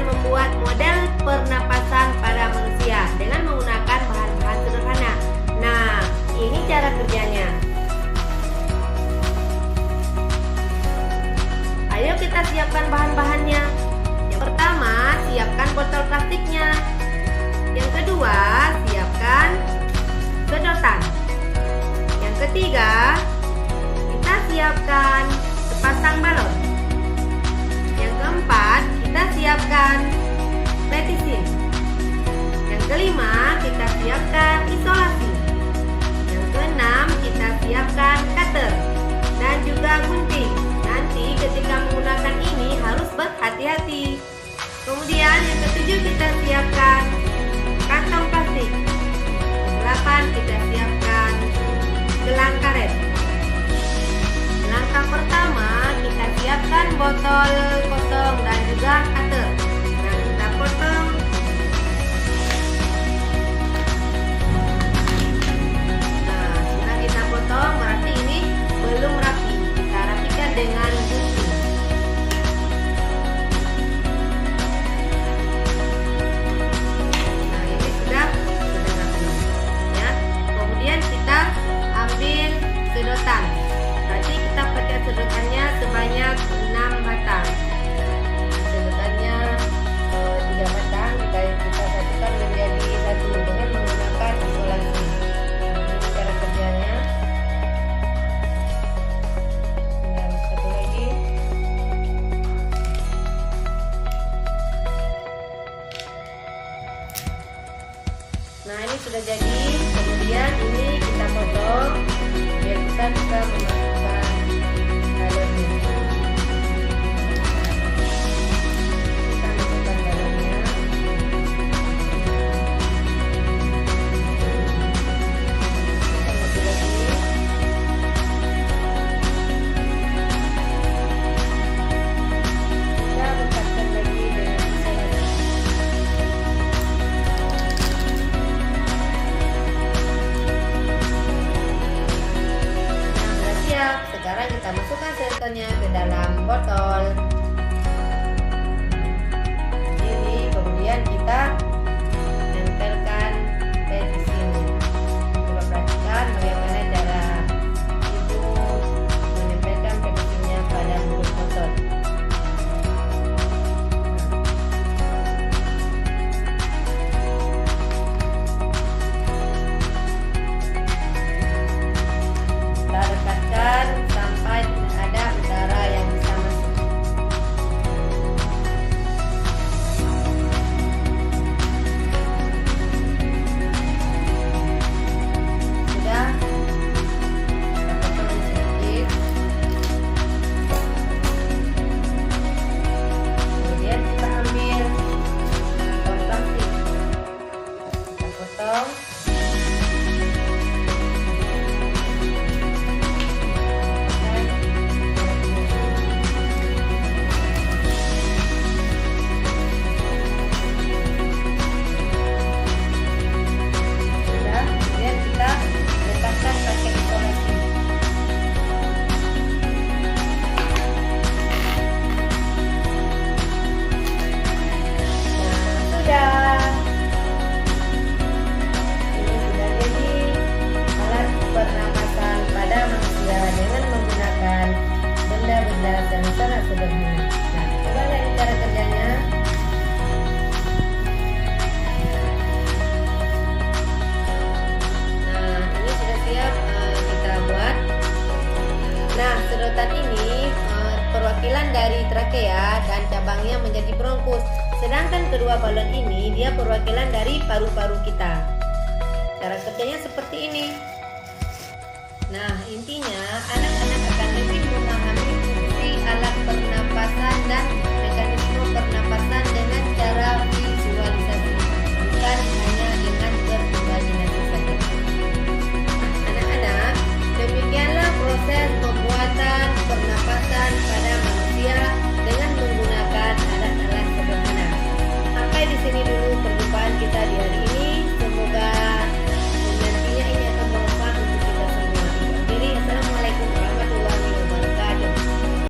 akan membuat model pernapasan pada manusia dengan menggunakan bahan-bahan sederhana. Nah, ini cara kerjanya. Ayo kita siapkan bahan-bahannya. Yang pertama, siapkan botol plastiknya. Yang kedua, siapkan sedotan. Yang ketiga, kita siapkan sepasang balon. Yang keempat, kita siapkan petisin. Yang kelima, kita siapkan isolasi. Yang keenam, kita siapkan cutter dan juga gunting. Nanti ketika menggunakan ini harus berhati-hati. Kemudian yang ketujuh, kita siapkan kantong plastik. Yang kedelapan, kita siapkan gelang karet. Langkah pertama, kita siapkan botol kosong dan juga cutter. Nah, kita potong. Nah, setelah kita potong, berarti ini belum rapi. Kita rapikan dengan gunting. Nah, ini sudah rapi. Ya. Kemudian kita ambil sedotan. Berarti kita pakai sedotannya sebanyak 6 batang. Sedotannya 3 batang kita satukan menjadi satu dengan menggunakan isolasi. Ini cara kerjanya. Dan satu lagi. Nah, ini sudah jadi. Kemudian ini kita potong biar kita bisa memasukkan balonnya. Kita masukkan balonnya. Kita lagi. Kita lekatkan lagi dengan isolasi. Sekarang kita masukkan sedotannya ke dalam botol ini, kemudian kita tempelkan petisinnya. Coba perhatikan bagaimana cara ibu menempelkan petisinnya pada mulut botol. Kita dekatkan sampai ada udara yang bisa masuk. Sudah, kita potong sedikit. Kemudian kita ambil kantong plastik. Kita potong. Dan sangat sederhana. Nah, coba lihat cara kerjanya. Nah, ini sudah siap kita buat. Nah, sedotan ini perwakilan dari trakea dan cabangnya menjadi bronkus. Sedangkan kedua balon ini dia perwakilan dari paru-paru kita. Cara kerjanya seperti ini. Nah, intinya anak-anak